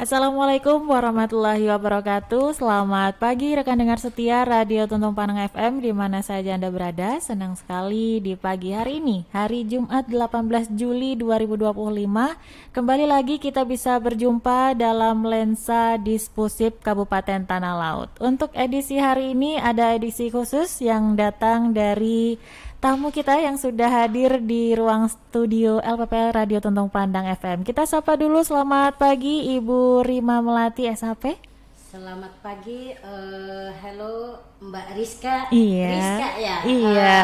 Assalamualaikum warahmatullahi wabarakatuh. Selamat pagi rekan dengar setia Radio Tuntung Panang FM di mana saja Anda berada. Senang sekali di pagi hari ini, hari Jumat 18 Juli 2025. Kembali lagi kita bisa berjumpa dalam lensa Dispusip Kabupaten Tanah Laut. Untuk edisi hari ini ada edisi khusus yang datang dari tamu kita yang sudah hadir di ruang studio LPPL Radio Tuntung Pandang FM. Kita sapa dulu, selamat pagi Ibu Rima Melati SHP. Selamat pagi, hello Mbak Rizka. Iya. Rizka ya. Iya.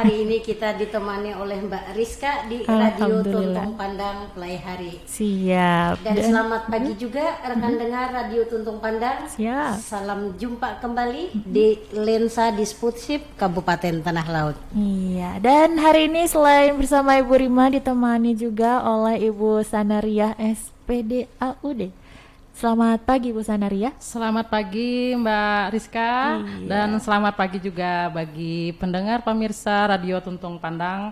Hari ini kita ditemani oleh Mbak Rizka di Radio Tuntung Pandang Play Hari. Siap. Dan selamat pagi juga rekan dengar Radio Tuntung Pandang. Siap. Salam jumpa kembali di lensa Dispusip Kabupaten Tanah Laut. Iya. Dan hari ini selain bersama Ibu Rima ditemani juga oleh Ibu Sanaria SPD AUD. Selamat pagi Bu Sanaria. Selamat pagi Mbak Rizka. Iya. Dan selamat pagi juga bagi pendengar pemirsa Radio Tuntung Pandang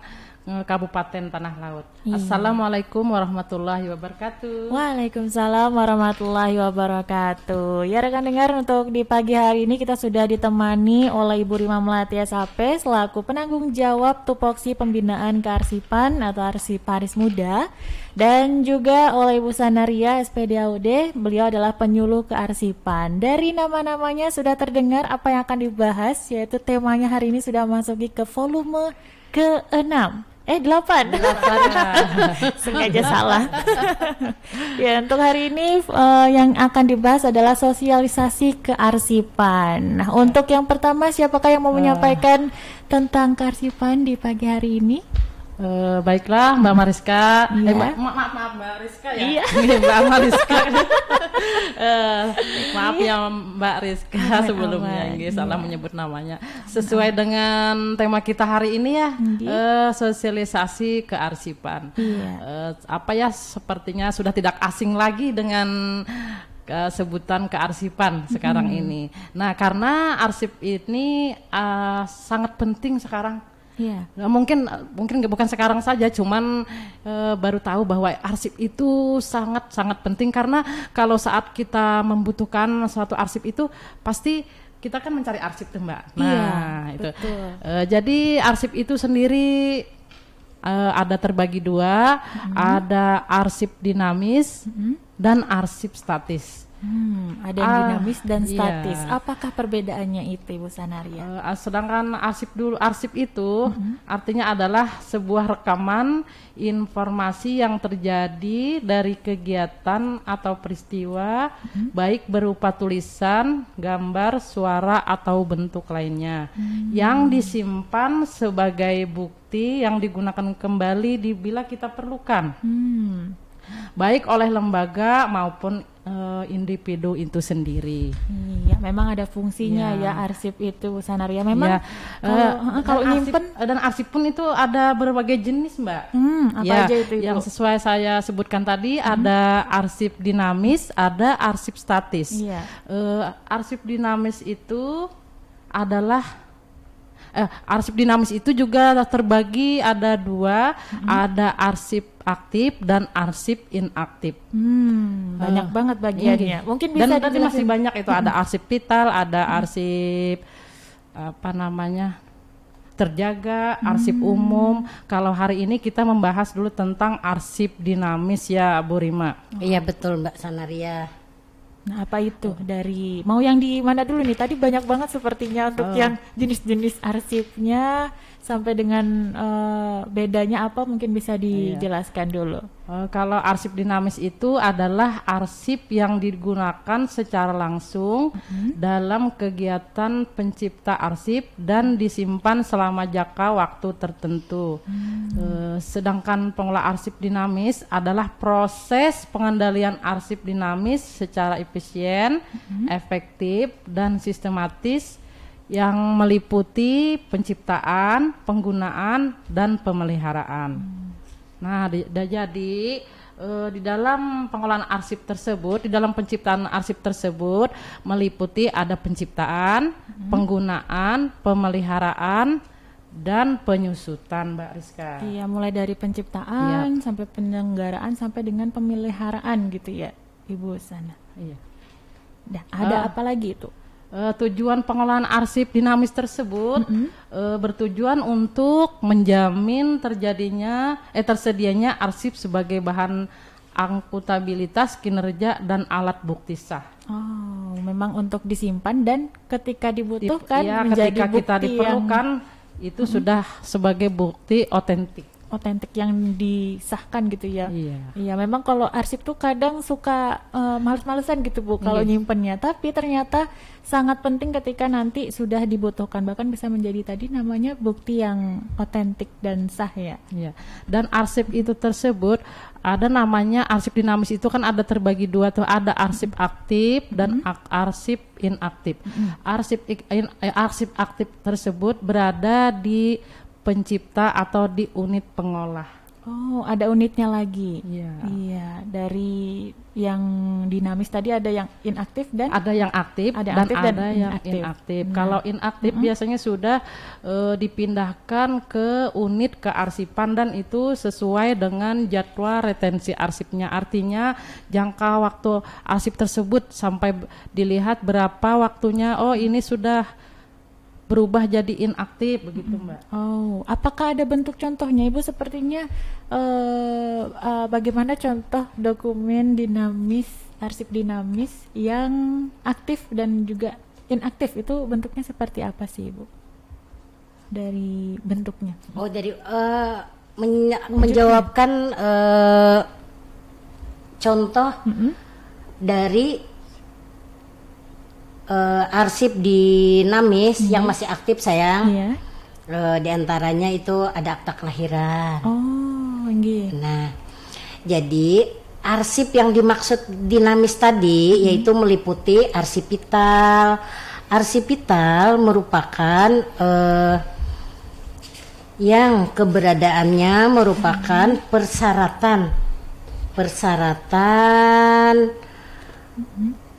Kabupaten Tanah Laut. Iya. Assalamualaikum warahmatullahi wabarakatuh. Waalaikumsalam warahmatullahi wabarakatuh. Ya rekan dengar, untuk di pagi hari ini kita sudah ditemani oleh Ibu Rima Melati SHP selaku penanggung jawab Tupoksi Pembinaan Kearsipan atau Arsiparis Muda, dan juga oleh Ibu Sanaria SPD AUD. Beliau adalah penyuluh kearsipan. Dari nama-namanya sudah terdengar apa yang akan dibahas, yaitu temanya hari ini sudah masuki ke volume ke-6. 8 sengaja salah. Ya, untuk hari ini yang akan dibahas adalah sosialisasi kearsipan. Nah, untuk yang pertama, siapakah yang mau menyampaikan tentang kearsipan di pagi hari ini? Baiklah Mbak Mariska. Iya. Maaf Mbak Rizka ya. Iya. Mbak Mariska. Maaf ya Mbak Rizka sebelumnya, salah menyebut namanya. Sesuai dengan tema kita hari ini ya, sosialisasi kearsipan. Iya. Sepertinya sudah tidak asing lagi dengan sebutan kearsipan sekarang ini. Nah, karena arsip ini sangat penting sekarang. Iya. Nah, mungkin bukan sekarang saja, cuman baru tahu bahwa arsip itu sangat penting, karena kalau saat kita membutuhkan suatu arsip itu pasti kita kan mencari arsip tuh Mbak. Nah, iya, itu. Betul. Jadi arsip itu sendiri ada terbagi dua, ada arsip dinamis dan arsip statis. Ada yang dinamis dan statis. Iya. Apakah perbedaannya itu, Ibu Sanaria? Sedangkan arsip itu artinya adalah sebuah rekaman informasi yang terjadi dari kegiatan atau peristiwa, baik berupa tulisan, gambar, suara atau bentuk lainnya, yang disimpan sebagai bukti yang digunakan kembali bila kita perlukan, baik oleh lembaga maupun individu itu sendiri. Iya, memang ada fungsinya ya arsip itu, Bu Sanaria. Memang kalau nyimpen dan arsip pun itu ada berbagai jenis Mbak. Apa aja itu? Yang sesuai saya sebutkan tadi, ada arsip dinamis, ada arsip statis. Iya. Arsip dinamis itu adalah arsip dinamis itu juga terbagi ada dua, ada arsip aktif dan arsip inaktif. Banyak banget bagiannya. Mungkin bisa dan nanti masih banyak itu, ada arsip vital, ada arsip terjaga, arsip umum. Kalau hari ini kita membahas dulu tentang arsip dinamis ya Bu Rima. Iya betul Mbak Sanaria. Nah, apa itu? Dari mau yang di mana dulu nih? Tadi banyak banget sepertinya untuk yang jenis-jenis arsipnya sampai dengan bedanya apa, mungkin bisa dijelaskan dulu. Kalau arsip dinamis itu adalah arsip yang digunakan secara langsung dalam kegiatan pencipta arsip dan disimpan selama jangka waktu tertentu. Sedangkan pengelola arsip dinamis adalah proses pengendalian arsip dinamis secara efisien, efektif, dan sistematis yang meliputi penciptaan, penggunaan, dan pemeliharaan. Nah, jadi di dalam pengelolaan arsip tersebut, di dalam penciptaan arsip tersebut meliputi ada penciptaan, penggunaan, pemeliharaan, dan penyusutan, Mbak Rizka. Iya, mulai dari penciptaan sampai penyelenggaraan sampai dengan pemeliharaan gitu ya. Ibu sana. Iya. Nah, ada apa lagi itu? Tujuan pengelolaan arsip dinamis tersebut bertujuan untuk menjamin tersedianya arsip sebagai bahan akuntabilitas kinerja dan alat bukti sah. Oh, memang untuk disimpan dan ketika dibutuhkan menjadi ketika bukti kita diperlukan itu sudah sebagai bukti otentik yang disahkan gitu ya. Iya. Iya, memang kalau arsip tuh kadang suka males-malesan gitu Bu kalau nyimpennya, tapi ternyata sangat penting ketika nanti sudah dibutuhkan, bahkan bisa menjadi tadi namanya bukti yang otentik dan sah ya. Iya. Dan arsip itu tersebut ada namanya arsip dinamis itu kan ada terbagi dua tuh, ada arsip aktif dan arsip inaktif. Arsip aktif tersebut berada di pencipta atau di unit pengolah. Oh, ada unitnya lagi. Iya. Iya, dari yang dinamis tadi ada yang inaktif dan ada yang aktif ada dan aktif ada yang inaktif. Kalau inaktif biasanya sudah dipindahkan ke unit kearsipan dan itu sesuai dengan jadwal retensi arsipnya. Artinya jangka waktu arsip tersebut sampai dilihat berapa waktunya. Oh, ini sudah berubah jadi inaktif begitu Mbak. Oh, apakah ada bentuk contohnya Ibu? Sepertinya bagaimana contoh dokumen dinamis, arsip dinamis yang aktif dan juga inaktif itu bentuknya seperti apa sih Ibu? Dari bentuknya. Oh, dari menjawabkan contoh dari arsip dinamis yang masih aktif sayang. Iya. Di antaranya itu ada akta kelahiran. Oh, nggih. Nah, jadi arsip yang dimaksud dinamis tadi yaitu meliputi arsip vital. Arsip vital merupakan yang keberadaannya merupakan persyaratan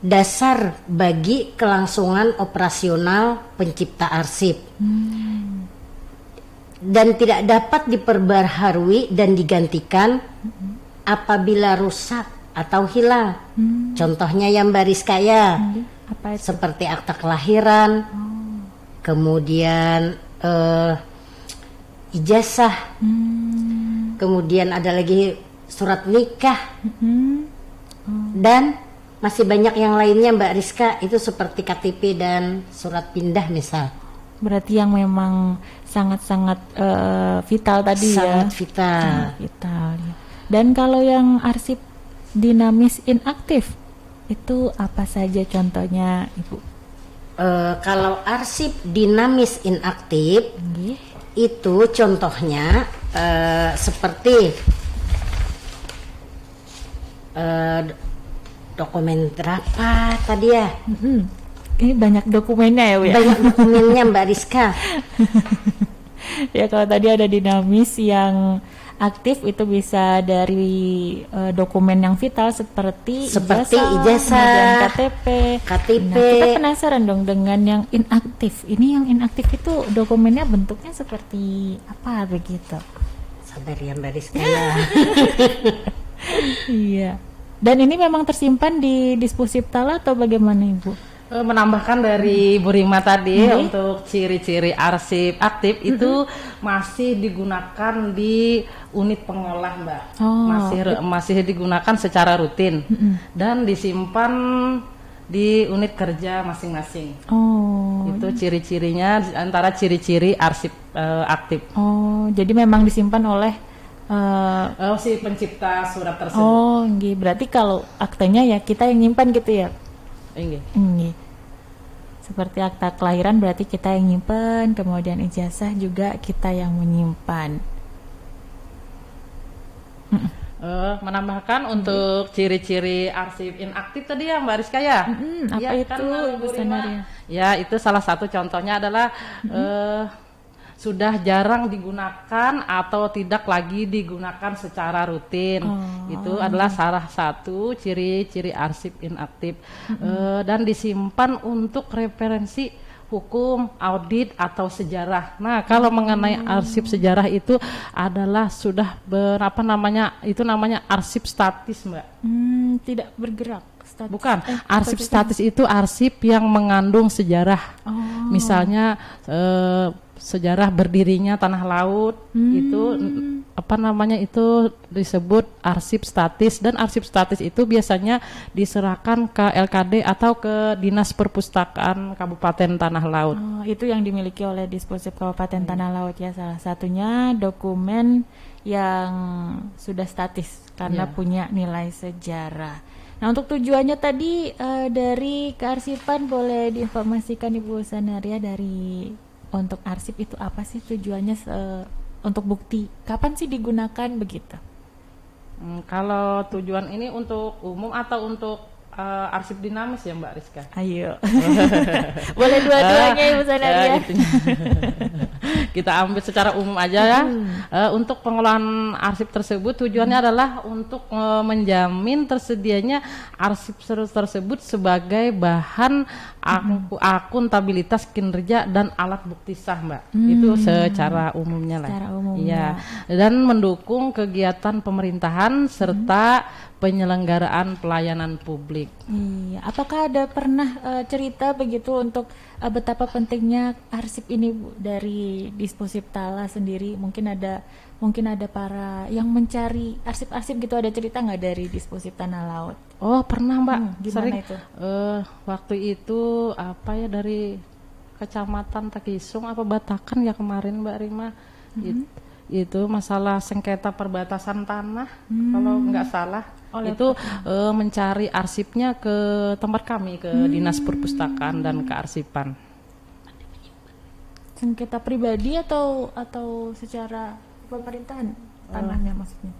dasar bagi kelangsungan operasional pencipta arsip dan tidak dapat diperbaharui dan digantikan apabila rusak atau hilang. Contohnya yang Mbak Rizka ya, Apa itu? seperti akta kelahiran, kemudian ijazah, kemudian ada lagi surat nikah, dan masih banyak yang lainnya Mbak Rizka, itu seperti KTP dan surat pindah misal. Berarti yang memang sangat-sangat vital tadi ya. Sangat vital. Sangat vital ya. Dan kalau yang arsip dinamis inaktif itu apa saja contohnya Ibu? Kalau arsip dinamis inaktif itu contohnya seperti dokumen berapa tadi ya? Ini banyak dokumennya ya Bu ya? Banyak dokumennya Mbak Rizka. Ya kalau tadi ada dinamis yang aktif itu bisa dari dokumen yang vital seperti ijazah, kemudian KTP. Nah, kita penasaran dong dengan yang inaktif. Ini yang inaktif itu dokumennya bentuknya seperti apa begitu? Sabar ya Mbak Rizka ya. Iya. Dan ini memang tersimpan di Disposiptala atau bagaimana Ibu? Menambahkan dari Bu Rima tadi untuk ciri-ciri arsip aktif itu masih digunakan di unit pengolah Mbak. Masih digunakan secara rutin dan disimpan di unit kerja masing-masing. Itu ciri-cirinya antara ciri-ciri arsip aktif. Jadi memang disimpan oleh si pencipta surat tersebut. Berarti kalau aktenya ya kita yang nyimpan gitu ya? Nggih. Seperti akta kelahiran berarti kita yang nyimpan, kemudian ijazah juga kita yang menyimpan. Menambahkan untuk ciri-ciri arsip inaktif tadi ya Mbak Rizka ya? Apa itu Bu Sanaria? Ya, itu salah satu contohnya adalah sudah jarang digunakan atau tidak lagi digunakan secara rutin. Itu adalah salah satu ciri-ciri arsip inaktif. Dan disimpan untuk referensi hukum, audit atau sejarah. Nah, kalau mengenai arsip sejarah itu adalah sudah itu namanya arsip statis, Mbak. Tidak bergerak. Bukan, arsip statis itu arsip yang mengandung sejarah. Misalnya sejarah berdirinya tanah laut, itu apa namanya, itu disebut arsip statis, dan arsip statis itu biasanya diserahkan ke LKD atau ke Dinas Perpustakaan Kabupaten Tanah Laut. Itu yang dimiliki oleh Disposip Kabupaten Tanah Laut ya, salah satunya dokumen yang sudah statis karena punya nilai sejarah. Nah, untuk tujuannya tadi dari kearsipan boleh diinformasikan Ibu Sanaria, dari untuk arsip itu apa sih tujuannya, untuk bukti kapan sih digunakan begitu? Kalau tujuan ini untuk umum atau untuk arsip dinamis ya Mbak Rizka? Ayo. Boleh dua-duanya Ibu Sanaria. Kita ambil secara umum aja ya. Untuk pengelolaan arsip tersebut tujuannya adalah untuk menjamin tersedianya arsip tersebut sebagai bahan akuntabilitas kinerja dan alat bukti sah, Mbak. Itu secara umumnya lah. Secara umumnya. Ya. Dan mendukung kegiatan pemerintahan serta penyelenggaraan pelayanan publik. Iya, apakah ada pernah cerita begitu untuk betapa pentingnya arsip ini, Bu, dari Disposip Tala sendiri? Mungkin ada para yang mencari arsip-arsip gitu, ada cerita nggak dari Disposip Tanah Laut? Oh, pernah, Mbak. Gimana Sering itu? Waktu itu apa ya, dari Kecamatan Takisung apa Batakan ya kemarin, Mbak Rima. Itu masalah sengketa perbatasan tanah, kalau nggak salah. Itu mencari arsipnya ke tempat kami, ke Dinas Perpustakaan dan Kearsipan. Sengketa pribadi atau secara pemerintahan tanahnya maksudnya?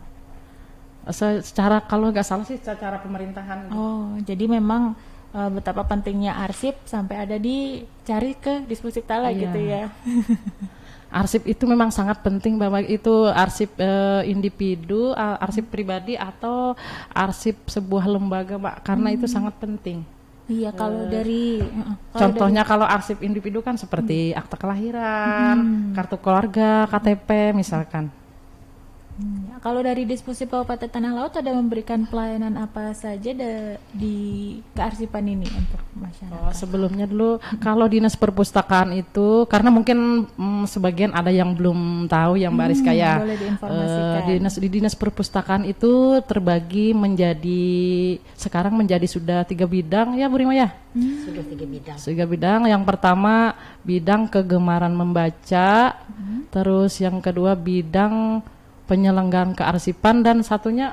Secara, kalau nggak salah sih secara pemerintahan. Oh, jadi memang betapa pentingnya arsip sampai ada dicari ke Disposip Tala gitu ya. Arsip itu memang sangat penting, Bapak. Itu arsip individu, arsip pribadi atau arsip sebuah lembaga, Pak, karena itu sangat penting. Iya, kalau dari contohnya kalau arsip individu kan seperti akta kelahiran, kartu keluarga, KTP misalkan. Kalau dari Disposip Kabupaten Tanah Laut ada memberikan pelayanan apa saja di kearsipan ini untuk masyarakat? Sebelumnya dulu kalau Dinas Perpustakaan itu, karena mungkin sebagian ada yang belum tahu ya Mbak Rizka ya. Boleh diinformasikan. Di Dinas Perpustakaan itu terbagi sekarang menjadi sudah 3 bidang ya Bu Rima ya? Sudah 3 bidang. 3 bidang. Yang pertama bidang kegemaran membaca, terus yang kedua bidang penyelenggaraan kearsipan, dan satunya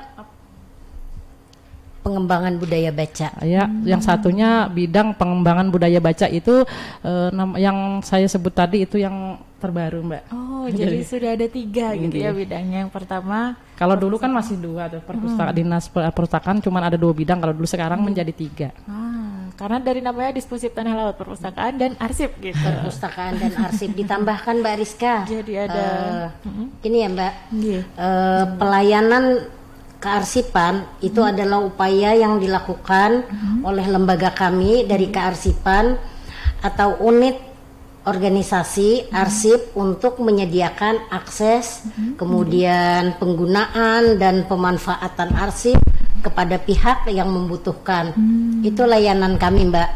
pengembangan budaya baca. Ya, yang satunya bidang pengembangan budaya baca itu yang saya sebut tadi itu yang terbaru, Mbak. Oh, jadi sudah ada 3 gitu ya bidangnya. Yang pertama, kalau dulu kan masih 2 tuh, Dinas Perpustakaan cuma ada 2 bidang, kalau dulu sekarang menjadi 3. Karena dari namanya Disposip Tanah Laut, Perpustakaan dan Arsip gitu. Perpustakaan dan arsip ditambahkan Mbak Rizka. Jadi ada gini ya Mbak. Pelayanan kearsipan itu adalah upaya yang dilakukan oleh lembaga kami dari kearsipan atau unit organisasi arsip untuk menyediakan akses, kemudian penggunaan dan pemanfaatan arsip kepada pihak yang membutuhkan. Itu layanan kami, Mbak.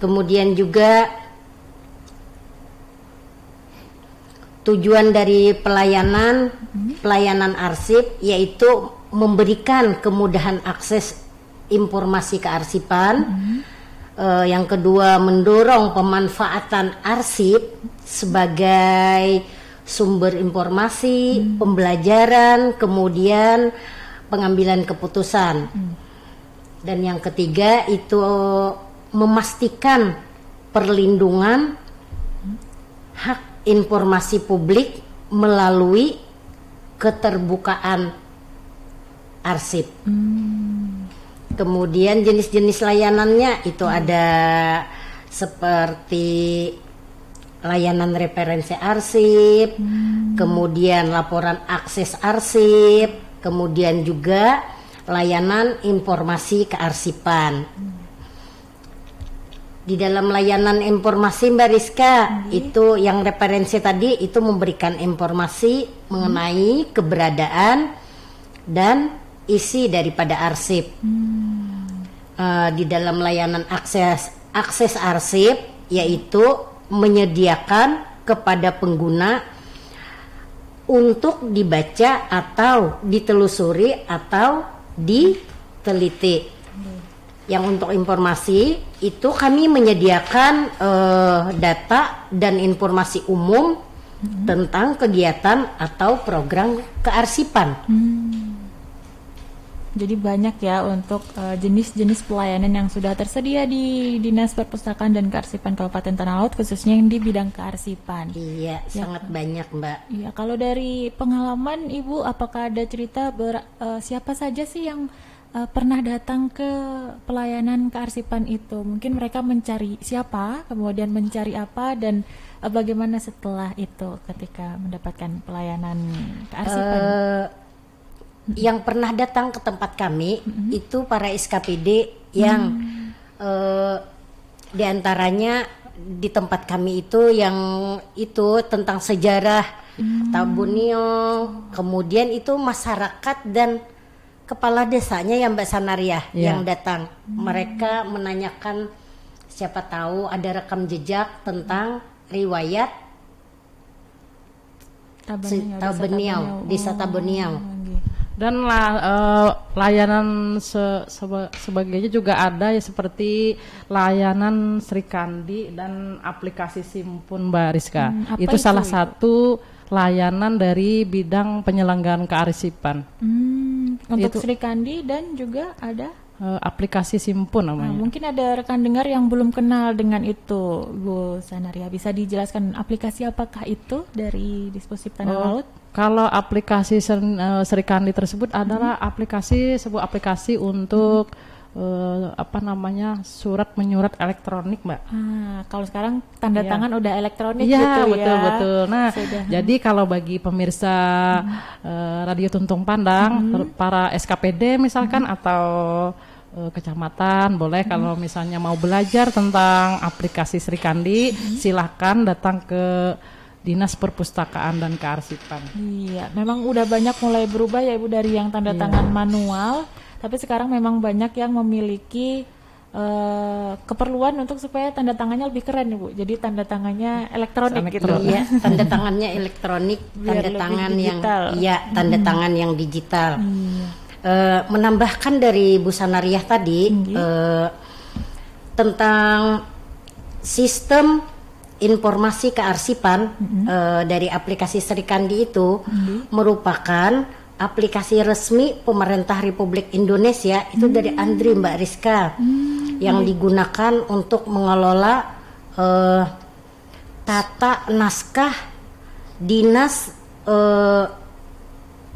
Kemudian juga tujuan dari pelayanan arsip yaitu memberikan kemudahan akses informasi kearsipan. Yang kedua, mendorong pemanfaatan arsip sebagai sumber informasi, pembelajaran, kemudian pengambilan keputusan. Dan yang ketiga itu memastikan perlindungan hak informasi publik melalui keterbukaan arsip. Kemudian jenis-jenis layanannya itu ada seperti layanan referensi arsip, kemudian laporan akses arsip, kemudian juga layanan informasi kearsipan. Di dalam layanan informasi Mbak Rizka, itu yang referensi tadi itu memberikan informasi mengenai keberadaan dan isi daripada arsip. Di dalam layanan akses arsip, yaitu menyediakan kepada pengguna untuk dibaca atau ditelusuri atau diteliti. Yang untuk informasi itu kami menyediakan data dan informasi umum tentang kegiatan atau program kearsipan. Jadi banyak ya untuk jenis-jenis pelayanan yang sudah tersedia di Dinas Perpustakaan dan Kearsipan Kabupaten Tanah Lot, khususnya yang di bidang kearsipan. Iya, sangat banyak, Mbak. Iya, kalau dari pengalaman Ibu, apakah ada cerita siapa saja sih yang pernah datang ke pelayanan kearsipan itu? Mungkin mereka mencari siapa, kemudian mencari apa, dan bagaimana setelah itu ketika mendapatkan pelayanan kearsipan? Yang pernah datang ke tempat kami itu para SKPD yang diantaranya di tempat kami itu yang itu tentang sejarah Tabunio, kemudian itu masyarakat dan kepala desanya yang Mbak Sanariah yang datang. Mereka menanyakan siapa tahu ada rekam jejak tentang riwayat Tabeniau, Desa Tabeniau. Dan layanan sebagainya juga ada ya, seperti layanan Sri Kandi dan aplikasi Simpun, Mbak Rizka. Itu salah satu layanan dari bidang penyelenggaraan kearsipan. Untuk Sri Kandi dan juga ada aplikasi Simpun namanya. Mungkin ada rekan dengar yang belum kenal dengan itu, Bu Sanaria. Bisa dijelaskan aplikasi apakah itu dari Disposip Tanah Laut? Kalau aplikasi Sri Kandi tersebut adalah sebuah aplikasi untuk surat menyurat elektronik, Mbak. Kalau sekarang tanda tangan udah elektronik gitu ya. Betul. Nah, jadi kalau bagi pemirsa Radio Tuntung Pandang, para SKPD misalkan atau kecamatan, boleh kalau misalnya mau belajar tentang aplikasi Sri Kandi, silahkan datang ke Dinas Perpustakaan dan Kearsipan. Iya, memang udah banyak mulai berubah ya Ibu, dari yang tanda tangan manual, tapi sekarang memang banyak yang memiliki keperluan untuk supaya tanda tangannya lebih keren Ibu. Jadi tanda tangannya elektronik gitu. Iya, tanda tangannya elektronik, tanda tangan digital. Tanda tangan yang digital. Menambahkan dari Bu Sanariah tadi tentang sistem informasi kearsipan dari aplikasi Sri Kandi itu merupakan aplikasi resmi pemerintah Republik Indonesia itu dari Andri, Mbak Rizka, yang digunakan untuk mengelola tata naskah dinas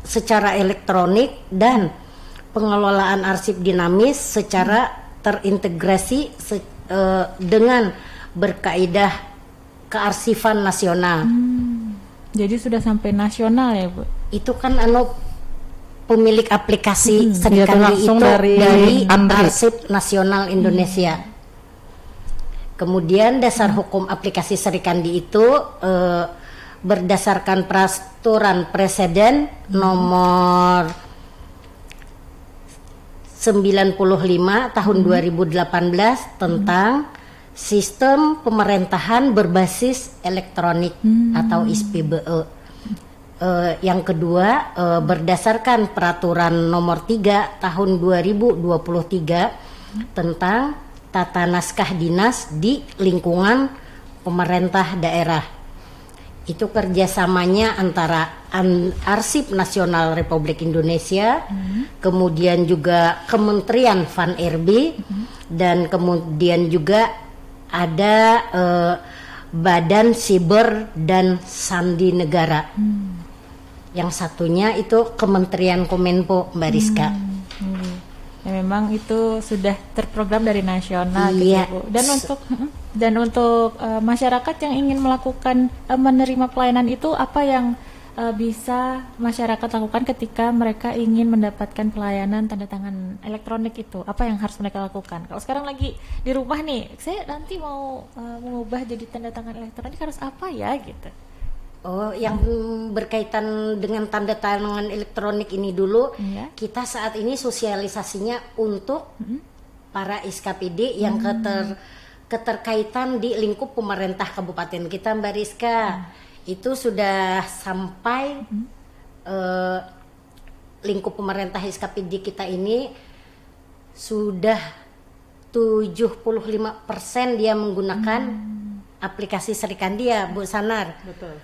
secara elektronik dan pengelolaan arsip dinamis secara terintegrasi dengan berkaidah kearsifan nasional. Jadi sudah sampai nasional ya Bu? Itu kan pemilik aplikasi Sri Kandi itu dari Arsip Nasional Indonesia. Kemudian dasar hukum aplikasi Sri Kandi itu berdasarkan peraturan presiden nomor 95 tahun 2018 tentang Sistem Pemerintahan Berbasis Elektronik atau SPBE. Yang kedua, berdasarkan peraturan nomor 3 tahun 2023 tentang tata naskah dinas di lingkungan pemerintah daerah. Itu kerjasamanya antara Arsip Nasional Republik Indonesia, kemudian juga Kementerian Van-RB, dan kemudian juga ada Badan Siber dan Sandi Negara. Yang satunya itu Kementerian Kominfo, Mbak Rizka. Ya, memang itu sudah terprogram dari nasional gitu Bu. Dan untuk masyarakat yang ingin melakukan menerima pelayanan itu, apa yang bisa masyarakat lakukan ketika mereka ingin mendapatkan pelayanan tanda tangan elektronik itu? Apa yang harus mereka lakukan? Kalau sekarang lagi di rumah nih, saya nanti mau mengubah jadi tanda tangan elektronik, harus apa ya gitu? Oh, yang berkaitan dengan tanda tangan elektronik ini dulu, Iya. kita saat ini sosialisasinya untuk para SKPD yang keterkaitan di lingkup pemerintah kabupaten kita, Mbak Rizka. Itu sudah sampai lingkup pemerintah SKPD kita ini sudah 75% dia menggunakan aplikasi Serikandi ya, Bu Sanar. Betul.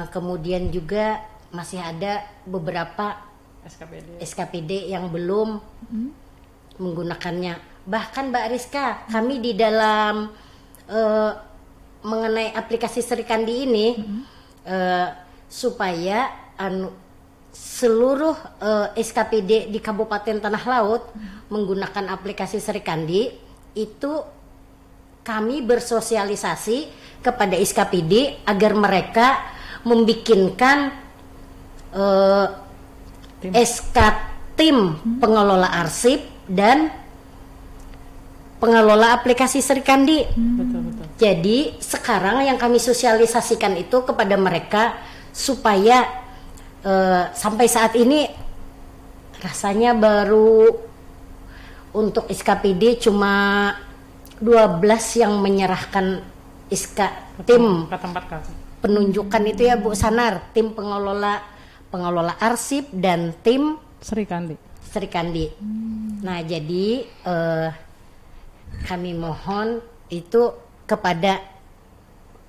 Kemudian juga masih ada beberapa SKPD yang belum menggunakannya. Bahkan Mbak Rizka, kami di dalam mengenai aplikasi Serikandi ini supaya seluruh SKPD di Kabupaten Tanah Laut menggunakan aplikasi Serikandi, itu kami bersosialisasi kepada SKPD agar mereka membikinkan SK tim pengelola arsip dan pengelola aplikasi Serikandi. Betul. Jadi sekarang yang kami sosialisasikan itu kepada mereka supaya sampai saat ini rasanya baru untuk SKPD cuma 12 yang menyerahkan SK tim Ke tempat kasih. penunjukan itu ya Bu Sanar, tim pengelola arsip dan tim Serikandi. Serikandi. Nah, jadi kami mohon itu kepada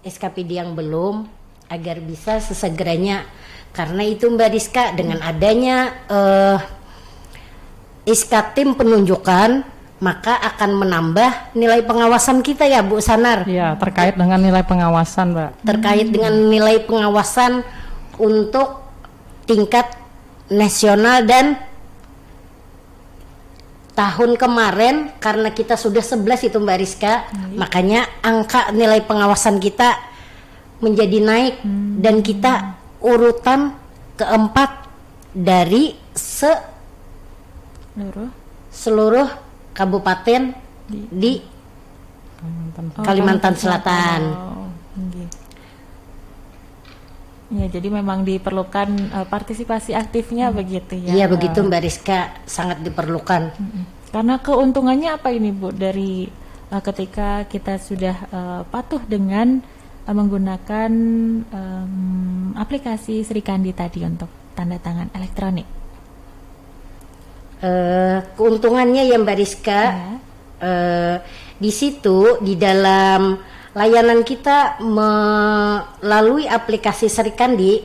SKPD yang belum agar bisa sesegeranya, karena itu Mbak Rizka, dengan adanya SK tim penunjukan maka akan menambah nilai pengawasan kita ya Bu Sanar. Iya, terkait dengan nilai pengawasan, Mbak. Terkait dengan nilai pengawasan untuk tingkat nasional, dan tahun kemarin karena kita sudah 11 itu Mbak Rizka, makanya angka nilai pengawasan kita menjadi naik dan kita urutan keempat dari seluruh kabupaten di Kalimantan Selatan. Ya, jadi memang diperlukan partisipasi aktifnya begitu ya. Iya begitu Mbak Rizka, sangat diperlukan. Karena keuntungannya apa ini Bu dari ketika kita sudah patuh dengan menggunakan aplikasi Serikandi tadi untuk tanda tangan elektronik? Keuntungannya ya Mbak Rizka, di situ di dalam layanan kita melalui aplikasi Serikandi,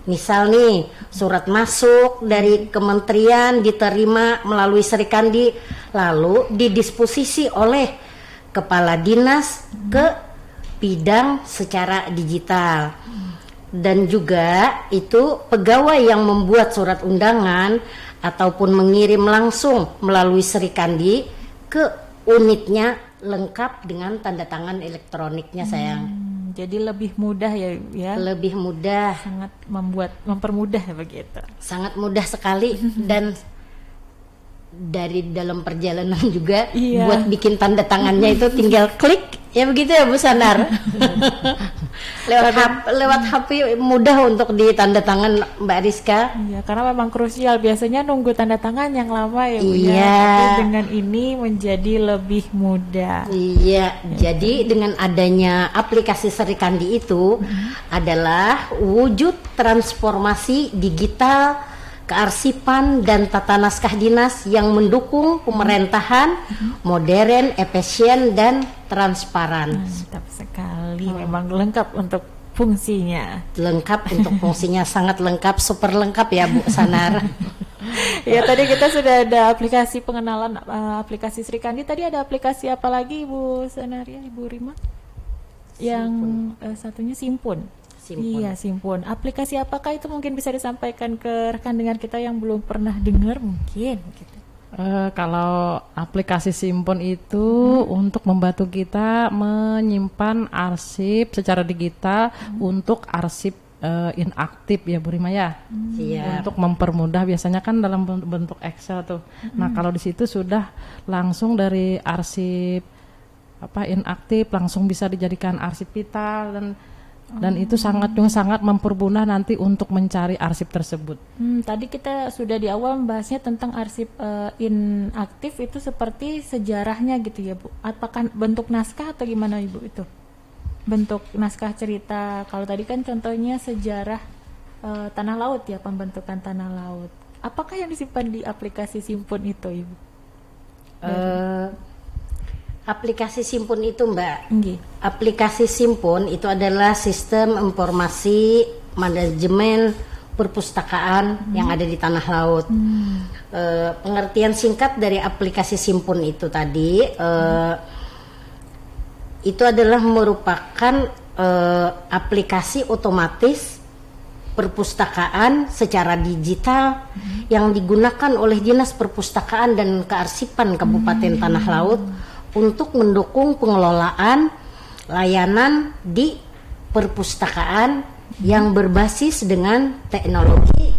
misal nih surat masuk dari kementerian diterima melalui Serikandi, lalu didisposisi oleh kepala dinas ke bidang secara digital. Dan juga itu pegawai yang membuat surat undangan ataupun mengirim langsung melalui Serikandi ke unitnya lengkap dengan tanda tangan elektroniknya sayang. Jadi lebih mudah ya. Lebih mudah. Sangat mempermudah begitu. Sangat mudah sekali dan dari dalam perjalanan juga buat bikin tanda tangannya itu tinggal klik ya begitu ya Bu Sanar. lewat HP mudah untuk ditanda tangan Mbak Rizka. Iya, karena memang krusial, biasanya nunggu tanda tangan yang lama ya Bu. Iya. Tapi dengan ini menjadi lebih mudah. Iya, jadi dengan adanya aplikasi Serikandi itu adalah wujud transformasi digital kearsipan dan tata naskah dinas yang mendukung pemerintahan modern, efisien dan transparan. Mantap sekali, memang lengkap untuk fungsinya. Lengkap untuk fungsinya, sangat lengkap, super lengkap ya Bu Sanar. Ya, tadi kita sudah ada aplikasi pengenalan aplikasi Serikandi. Tadi ada aplikasi apa lagi Ibu Sanaria, Ibu Rima? Yang satunya Simpun. Iya, Simpun. Aplikasi apakah itu mungkin bisa disampaikan ke rekan dengar kita yang belum pernah dengar mungkin gitu. Kalau aplikasi Simpun itu untuk membantu kita menyimpan arsip secara digital untuk arsip inaktif ya Bu Rima ya. Untuk mempermudah, biasanya kan dalam bentuk Excel tuh. Nah, kalau di situ sudah langsung dari arsip inaktif langsung bisa dijadikan arsip vital dan dan itu sangat mempermudah nanti untuk mencari arsip tersebut. Tadi kita sudah di awal membahasnya tentang arsip inaktif itu seperti sejarahnya gitu ya Bu. Apakah bentuk naskah atau gimana Ibu itu? Bentuk naskah cerita. Kalau tadi kan contohnya sejarah tanah laut ya, pembentukan tanah laut. Apakah yang disimpan di aplikasi Simpun itu Ibu? Aplikasi Simpun itu Mbak, Nggih. aplikasi Simpun itu adalah sistem informasi manajemen perpustakaan yang ada di tanah laut. Pengertian singkat dari aplikasi Simpun itu tadi, itu adalah merupakan aplikasi otomatis perpustakaan secara digital yang digunakan oleh Dinas Perpustakaan dan Kearsipan Kabupaten Tanah Laut untuk mendukung pengelolaan layanan di perpustakaan yang berbasis dengan teknologi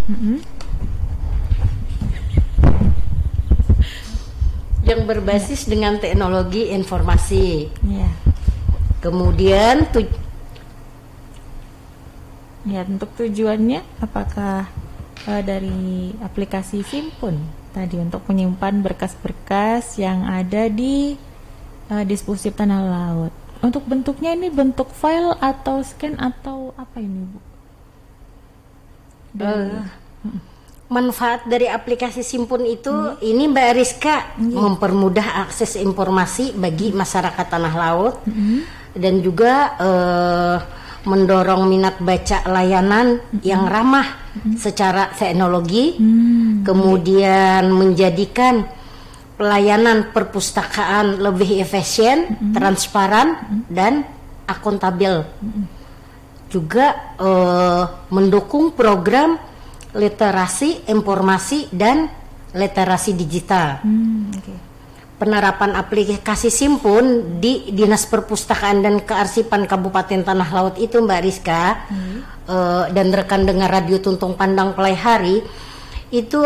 informasi. Iya. Kemudian Ya, untuk tujuannya apakah dari aplikasi Simpun tadi untuk menyimpan berkas-berkas yang ada di disposif tanah laut. Untuk bentuknya ini bentuk file atau scan atau apa ini Bu? manfaat dari aplikasi Simpun itu ini Mbak Rizka mempermudah akses informasi bagi masyarakat tanah laut dan juga mendorong minat baca layanan yang ramah secara teknologi, kemudian menjadikan pelayanan perpustakaan lebih efisien, transparan, dan akuntabel. Juga mendukung program literasi informasi dan literasi digital. Penerapan aplikasi Simpun di Dinas Perpustakaan dan Kearsipan Kabupaten Tanah Laut itu Mbak Rizka dan rekan dengar Radio Tuntung Pandang Pelai Hari itu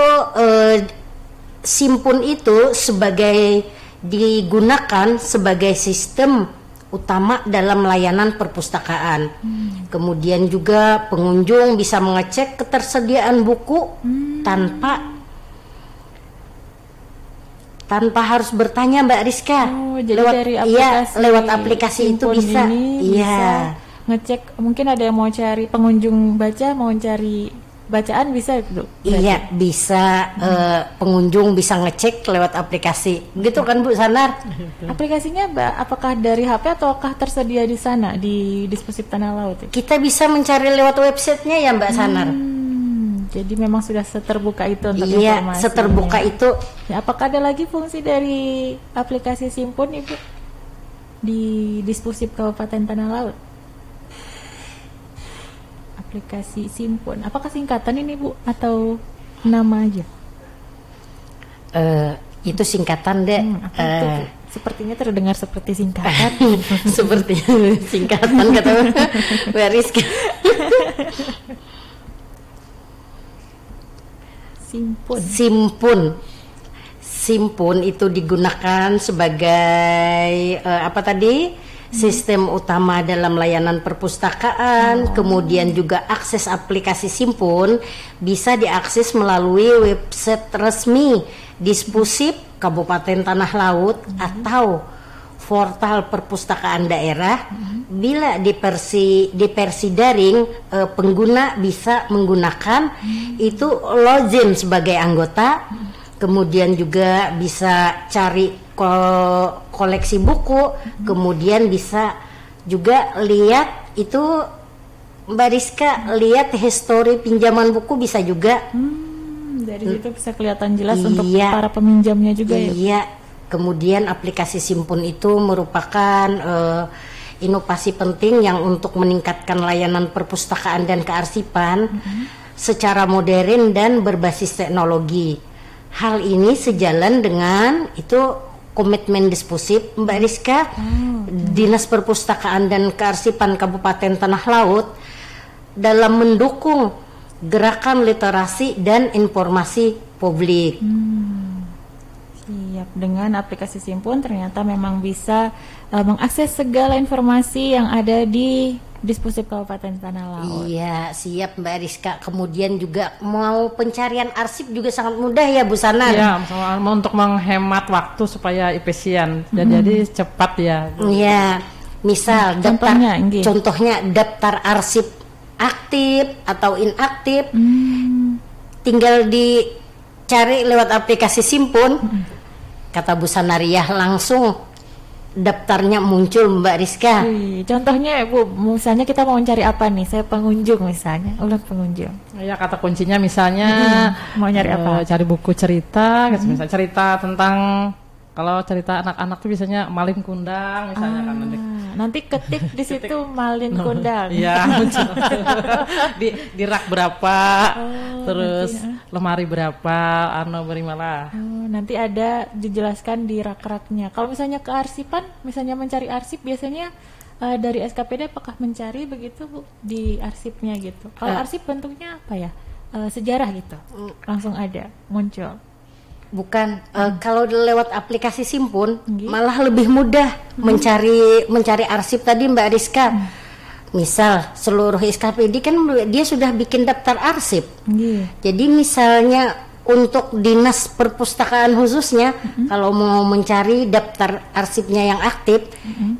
Simpun itu digunakan sebagai sistem utama dalam layanan perpustakaan. Kemudian juga pengunjung bisa mengecek ketersediaan buku tanpa harus bertanya Mbak Rizka. Jadi dari aplikasi lewat aplikasi itu bisa. Bisa ngecek, mungkin ada yang mau cari pengunjung mau cari bacaan bisa Bu? Iya, bisa pengunjung bisa ngecek lewat aplikasi. Gitu kan Bu Sanar? Aplikasinya apakah dari HP ataukah tersedia di sana di disposif tanah laut? Kita bisa mencari lewat websitenya ya Mbak Sanar. Jadi memang sudah seterbuka itu untuk informasinya. Iya, seterbuka itu. Ya, apakah ada lagi fungsi dari aplikasi Simpun Ibu di disposif Kabupaten Tanah Laut? Aplikasi Simpun, apakah singkatan ini Bu atau nama aja? Itu singkatan deh. Apa itu, Bu? Sepertinya terdengar seperti singkatan. Sepertinya singkatan kata Mbak Rizka. Simpun itu digunakan sebagai sistem utama dalam layanan perpustakaan. Kemudian juga akses aplikasi Simpun bisa diakses melalui website resmi Disposif Kabupaten Tanah Laut atau portal perpustakaan daerah. Bila di versi daring, pengguna bisa menggunakan itu login sebagai anggota, kemudian juga bisa cari koleksi buku, kemudian bisa juga lihat itu Mbak Rizka, lihat history pinjaman buku bisa juga. Dari situ bisa kelihatan jelas untuk para peminjamnya juga ya. Iya. Kemudian aplikasi Simpun itu merupakan inovasi penting yang untuk meningkatkan layanan perpustakaan dan kearsipan secara modern dan berbasis teknologi. Hal ini sejalan dengan itu komitmen Disposif Mbak Rizka, Dinas Perpustakaan dan Kearsipan Kabupaten Tanah Laut dalam mendukung gerakan literasi dan informasi publik. Iya, Siap. Dengan aplikasi Simpun ternyata memang bisa mengakses segala informasi yang ada di Dispusip Kabupaten Tanah Laut. Iya, siap Mbak Rizka. Kemudian juga mau pencarian arsip juga sangat mudah ya Bu Sanar. Iya, untuk menghemat waktu supaya efisien dan jadi cepat ya. Iya, misal contohnya daftar arsip aktif atau inaktif, tinggal dicari lewat aplikasi Simpun. Kata Bu Sanariah langsung daftarnya muncul Mbak Rizka. Contohnya Bu, misalnya kita mau mencari apa nih? Saya pengunjung misalnya, ulang pengunjung. Ya kata kuncinya misalnya mau nyari apa? Cari buku cerita, misalnya cerita tentang, kalau cerita anak-anak tuh biasanya Malin Kundang misalnya kan nanti ketik di situ Malin Kundang. Iya, di rak berapa, terus lemari berapa, berimalah. Nanti ada dijelaskan di rak-raknya. Kalau misalnya kearsipan, misalnya mencari arsip biasanya dari SKPD apakah mencari begitu Bu di arsipnya gitu? Kalau arsip bentuknya apa ya? Sejarah gitu. Langsung ada muncul. Bukan, kalau lewat aplikasi Simpun malah lebih mudah mencari arsip tadi Mbak Rizka. Misal seluruh SKPD kan dia sudah bikin daftar arsip. Jadi misalnya untuk dinas perpustakaan khususnya, kalau mau mencari daftar arsipnya yang aktif,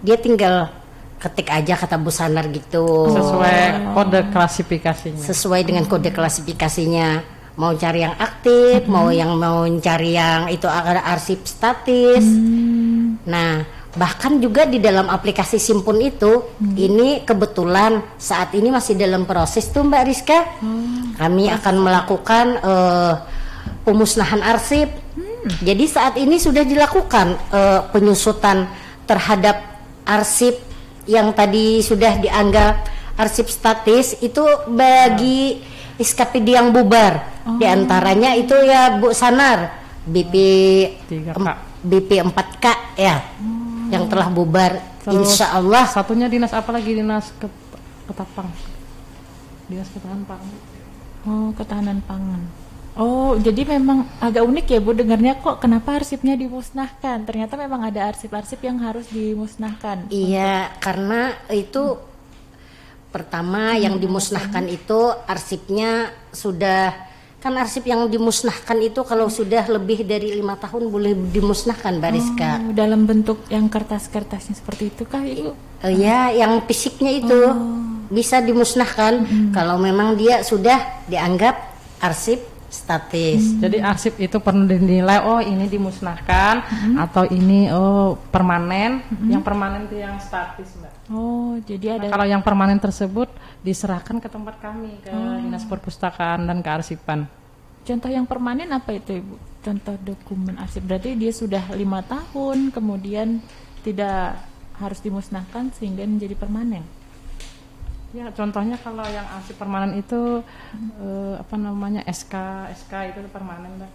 dia tinggal ketik aja kata Bu Sanar gitu. Sesuai kode klasifikasinya. Sesuai dengan kode klasifikasinya. Mau cari yang aktif, mau cari yang itu arsip statis. Nah, bahkan juga di dalam aplikasi Simpun itu, ini kebetulan saat ini masih dalam proses tuh Mbak Rizka. Kami akan melakukan pemusnahan arsip. Jadi saat ini sudah dilakukan penyusutan terhadap arsip yang tadi sudah dianggap arsip statis itu bagi SKPD yang bubar. Di antaranya itu ya Bu Sanar BP 4K ya, yang telah bubar. Insya Allah. Satunya dinas apa lagi? Dinas Ketapang. Dinas Ketahanan Pangan. Ketahanan pangan. Jadi memang agak unik ya Bu dengarnya, kok kenapa arsipnya dimusnahkan? Ternyata memang ada arsip-arsip yang harus dimusnahkan. Iya, karena itu pertama yang dimusnahkan itu arsipnya sudah, kan arsip yang dimusnahkan itu kalau sudah lebih dari 5 tahun boleh dimusnahkan Mbak Rizka. Dalam bentuk yang kertas-kertasnya seperti itu kah Ibu? Ya, yang fisiknya itu bisa dimusnahkan kalau memang dia sudah dianggap arsip statis. Jadi arsip itu perlu dinilai, ini dimusnahkan atau ini permanen. Yang permanen itu yang statis Mbak. Jadi ada. Kalau yang permanen tersebut diserahkan ke tempat kami, ke Dinas Perpustakaan dan Kearsipan. Contoh yang permanen apa itu Ibu? Contoh dokumen arsip berarti dia sudah 5 tahun kemudian tidak harus dimusnahkan sehingga menjadi permanen. Ya, contohnya kalau yang arsip permanen itu SK itu permanen Mbak.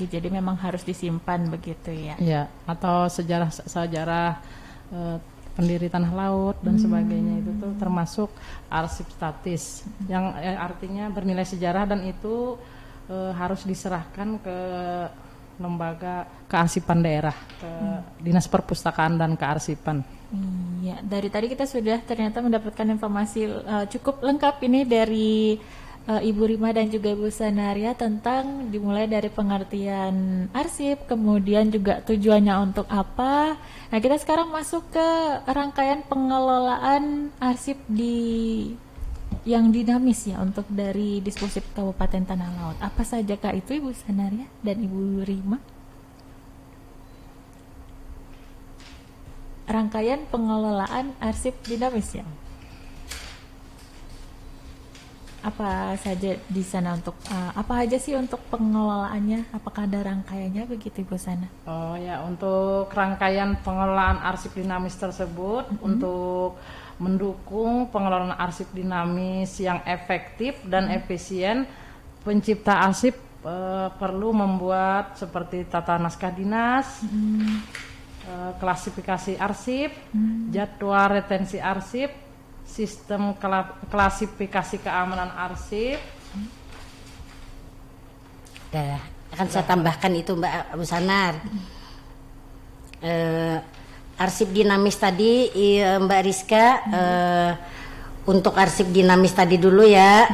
Jadi memang harus disimpan begitu ya. Iya, atau sejarah pendiri tanah laut dan sebagainya itu tuh termasuk arsip statis yang artinya bernilai sejarah dan itu harus diserahkan ke lembaga kearsipan daerah, ke Dinas Perpustakaan dan Kearsipan. Iya, dari tadi kita sudah ternyata mendapatkan informasi cukup lengkap ini dari Ibu Rima dan juga Ibu Sanaria tentang dimulai dari pengertian arsip, kemudian juga tujuannya untuk apa. Nah, kita sekarang masuk ke rangkaian pengelolaan arsip yang dinamis ya untuk dari Dispusip Kabupaten Tanah Laut. Apa saja Kak itu Ibu Sanaria dan Ibu Rima? Rangkaian pengelolaan arsip dinamis ya. Apa saja di sana untuk apa aja sih untuk pengelolaannya? Apakah ada rangkaiannya begitu Ibu Sana? Untuk rangkaian pengelolaan arsip dinamis tersebut untuk mendukung pengelolaan arsip dinamis yang efektif dan efisien, pencipta arsip perlu membuat seperti tata naskah dinas, klasifikasi arsip, jadwal retensi arsip, sistem klasifikasi keamanan arsip. Akan saya tambahkan itu Mbak Abu Sanar. Arsip dinamis tadi Mbak Rizka, untuk arsip dinamis tadi dulu ya.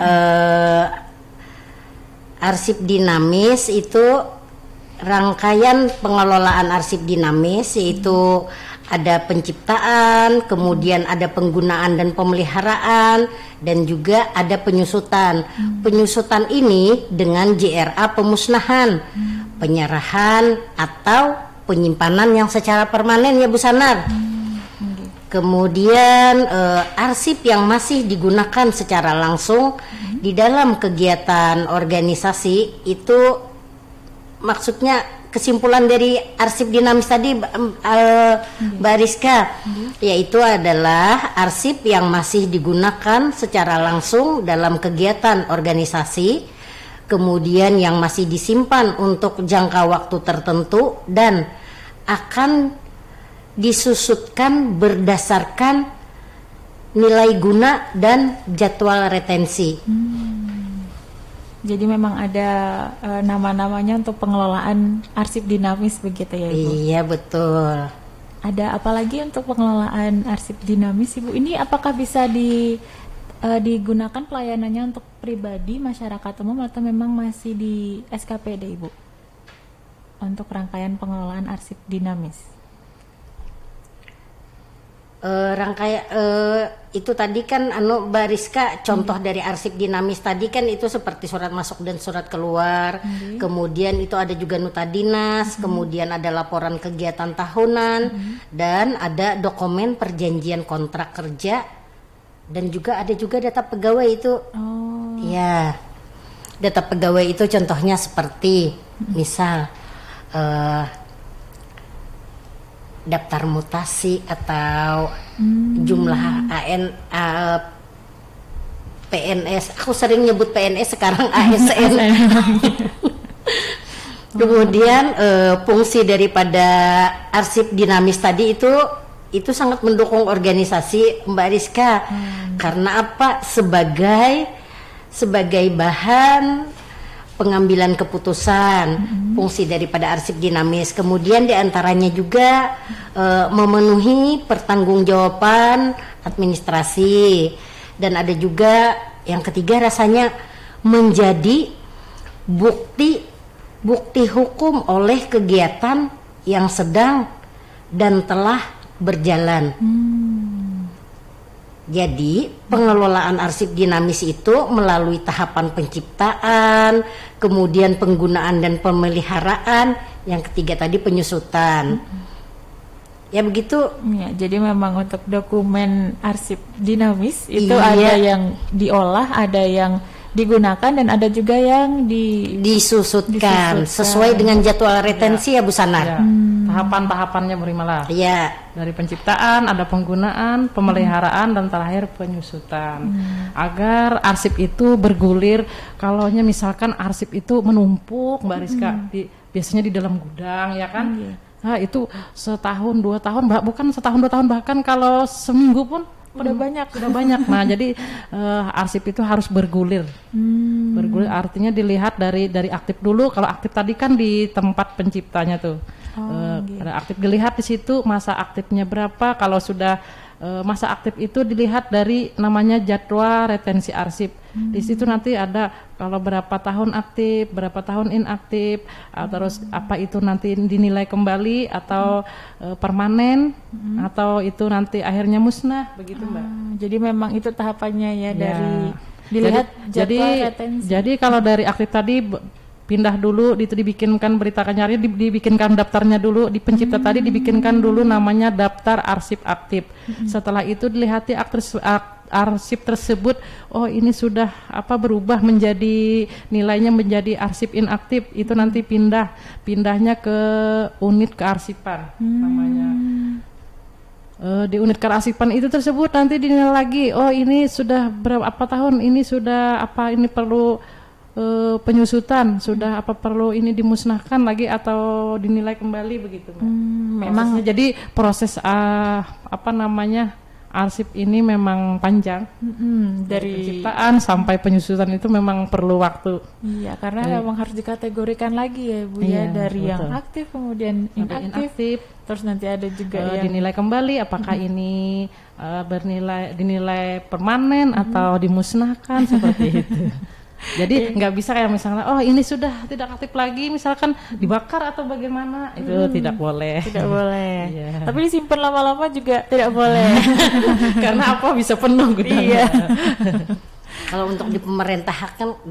Arsip dinamis itu rangkaian pengelolaan arsip dinamis, yaitu ada penciptaan, kemudian ada penggunaan dan pemeliharaan, dan juga ada penyusutan. Penyusutan ini dengan JRA pemusnahan, penyerahan atau penyimpanan yang secara permanen ya Bu Sanar. Kemudian arsip yang masih digunakan secara langsung di dalam kegiatan organisasi itu maksudnya kesimpulan dari arsip dinamis tadi Mbak Rizka, yaitu adalah arsip yang masih digunakan secara langsung dalam kegiatan organisasi, kemudian yang masih disimpan untuk jangka waktu tertentu dan akan disusutkan berdasarkan nilai guna dan jadwal retensi. Jadi memang ada nama-namanya untuk pengelolaan arsip dinamis begitu ya Ibu? Iya betul. Ada apa lagi untuk pengelolaan arsip dinamis Ibu? Ini apakah bisa digunakan pelayanannya untuk pribadi, masyarakat umum, atau memang masih di SKPD Ibu? Untuk rangkaian pengelolaan arsip dinamis. Itu tadi kan Mbak Rizka, contoh dari arsip dinamis tadi kan itu seperti surat masuk dan surat keluar, kemudian itu ada juga nota dinas, kemudian ada laporan kegiatan tahunan, dan ada dokumen perjanjian kontrak kerja, dan juga ada juga data pegawai itu. Ya, data pegawai itu contohnya seperti misal daftar mutasi atau jumlah PNS. Aku sering nyebut PNS, sekarang ASN. Kemudian fungsi daripada arsip dinamis tadi itu sangat mendukung organisasi Mbak Rizka. Karena apa? Sebagai bahan pengambilan keputusan, fungsi daripada arsip dinamis. Kemudian diantaranya juga memenuhi pertanggungjawaban administrasi, dan ada juga yang ketiga rasanya menjadi bukti hukum oleh kegiatan yang sedang dan telah berjalan. Jadi pengelolaan arsip dinamis itu melalui tahapan penciptaan, kemudian penggunaan dan pemeliharaan, yang ketiga tadi penyusutan. Ya begitu. Ya, jadi memang untuk dokumen arsip dinamis itu ada yang diolah, ada yang digunakan, dan ada juga yang disusutkan sesuai dengan jadwal retensi ya Bu Sanar. Tahapan-tahapannya berimalah. Iya. Dari penciptaan, ada penggunaan, pemeliharaan, dan terakhir penyusutan. Agar arsip itu bergulir. Kalaunya misalkan arsip itu menumpuk, Mbak Rizka, biasanya di dalam gudang, ya kan? Nah, itu setahun, 2 tahun, bukan setahun 2 tahun, bahkan kalau seminggu pun udah banyak. Nah, jadi arsip itu harus bergulir. Bergulir artinya dilihat dari aktif dulu. Kalau aktif tadi kan di tempat penciptanya tuh. Ada aktif, dilihat di situ masa aktifnya berapa. Kalau sudah masa aktif itu dilihat dari namanya jadwal retensi arsip. Di situ nanti ada kalau berapa tahun aktif, berapa tahun inaktif, terus apa itu nanti dinilai kembali atau permanen, atau itu nanti akhirnya musnah, begitu Mbak. Jadi memang itu tahapannya ya, dari dilihat jadwal retensi. Jadi kalau dari aktif tadi pindah dulu, itu dibikinkan berita nyari, dibikinkan daftarnya dulu, di pencipta tadi dibikinkan dulu namanya daftar arsip aktif. Setelah itu dilihat arsip tersebut, oh ini sudah berubah menjadi nilainya menjadi arsip inaktif, itu nanti pindahnya ke unit kearsipan namanya. Di unit kearsipan itu tersebut nanti dinilai lagi, oh ini sudah berapa tahun, ini sudah ini perlu penyusutan, sudah perlu ini dimusnahkan lagi atau dinilai kembali, begitu Mbak. Memang jadi proses arsip ini memang panjang. Dari penciptaan sampai penyusutan itu memang perlu waktu. Iya, karena memang harus dikategorikan lagi ya Bu ya, dari yang aktif kemudian inaktif, terus nanti ada juga yang dinilai kembali apakah ini dinilai permanen atau dimusnahkan seperti itu. Jadi nggak bisa kayak misalnya ini sudah tidak aktif lagi, misalkan dibakar atau bagaimana, itu tidak boleh. Tidak boleh. Iya. Tapi disimpan lama-lama juga tidak boleh. Karena apa, bisa penuh gudangnya. Iya. Kalau untuk di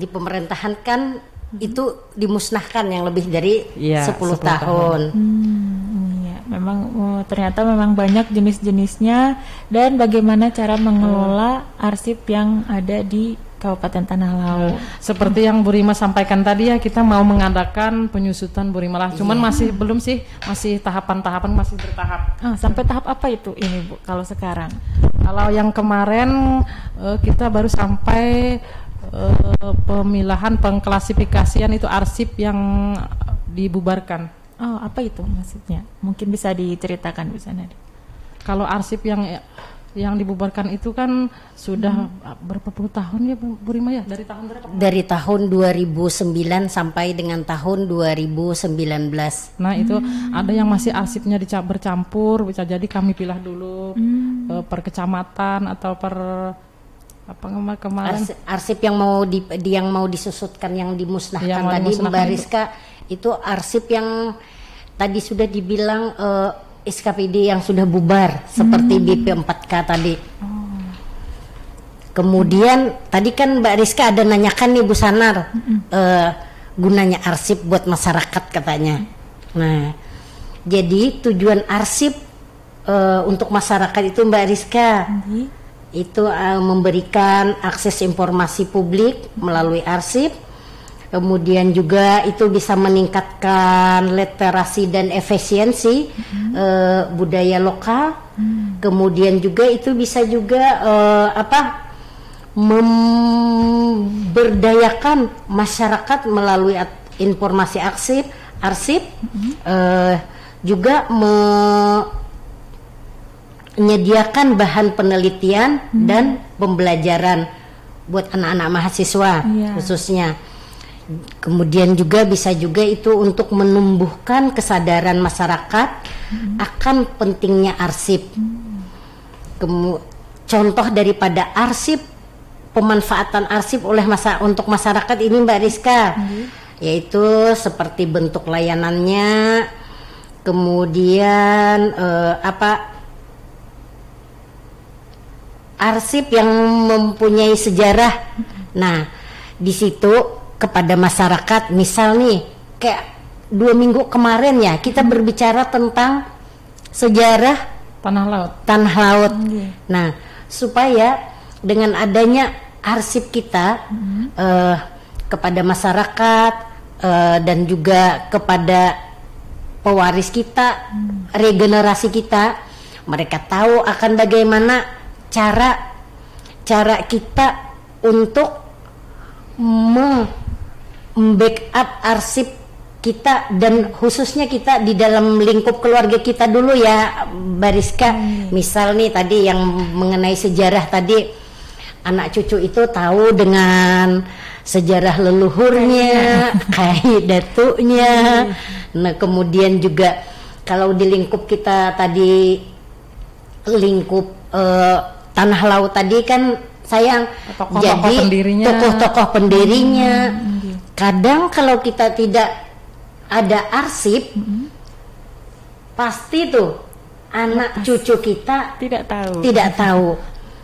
pemerintahan kan itu dimusnahkan yang lebih dari 10 tahun. Memang ternyata memang banyak jenis-jenisnya, dan bagaimana cara mengelola arsip yang ada di Kabupaten Tanah Laut. Seperti yang Bu Rima sampaikan tadi ya, kita mau mengadakan penyusutan Bu Rima lah. Cuman masih belum sih, masih tahapan-tahapan, masih bertahap. Sampai tahap apa itu ini Bu kalau sekarang? Kalau yang kemarin kita baru sampai pemilahan, pengklasifikasian itu arsip yang dibubarkan. Apa itu maksudnya? Mungkin bisa diceritakan Bu Sanadi. Kalau arsip yang dibubarkan itu kan sudah berapa puluh tahun ya Bu Rima ya? Dari tahun berapa? Dari tahun 2009 sampai dengan tahun 2019. Nah itu ada yang masih arsipnya bercampur, bisa jadi kami pilah dulu per kecamatan atau per kemarin. Arsip yang mau disusutkan, yang dimusnahkan tadi Mbak Rizka, itu arsip yang tadi sudah dibilang SKPD yang sudah bubar seperti BP4K tadi. Kemudian tadi kan Mbak Rizka ada nanyakan nih Bu Sanar, gunanya arsip buat masyarakat katanya. Nah, jadi tujuan arsip untuk masyarakat itu Mbak Rizka itu memberikan akses informasi publik melalui arsip. Kemudian juga itu bisa meningkatkan literasi dan efisiensi budaya lokal. Kemudian juga itu bisa juga memberdayakan masyarakat melalui informasi arsip, juga menyediakan bahan penelitian dan pembelajaran buat anak-anak mahasiswa khususnya. Kemudian juga bisa juga itu untuk menumbuhkan kesadaran masyarakat akan pentingnya arsip. Contoh daripada arsip, pemanfaatan arsip untuk masyarakat ini Mbak Rizka, yaitu seperti bentuk layanannya, kemudian arsip yang mempunyai sejarah. Nah, di situ kepada masyarakat, misal nih kayak 2 minggu kemarin ya kita berbicara tentang sejarah tanah laut. Nah, supaya dengan adanya arsip kita kepada masyarakat dan juga kepada pewaris kita, regenerasi kita, mereka tahu akan bagaimana cara kita untuk backup arsip kita, dan khususnya kita di dalam lingkup keluarga kita dulu ya Mbak Rizka. Misal nih tadi yang mengenai sejarah tadi, anak cucu itu tahu dengan sejarah leluhurnya, kayak datuknya. Nah kemudian juga kalau di lingkup kita tadi, lingkup tanah laut tadi kan sayang, jadi tokoh-tokoh pendirinya. Kadang kalau kita tidak ada arsip, pasti tuh anak cucu kita tidak tahu.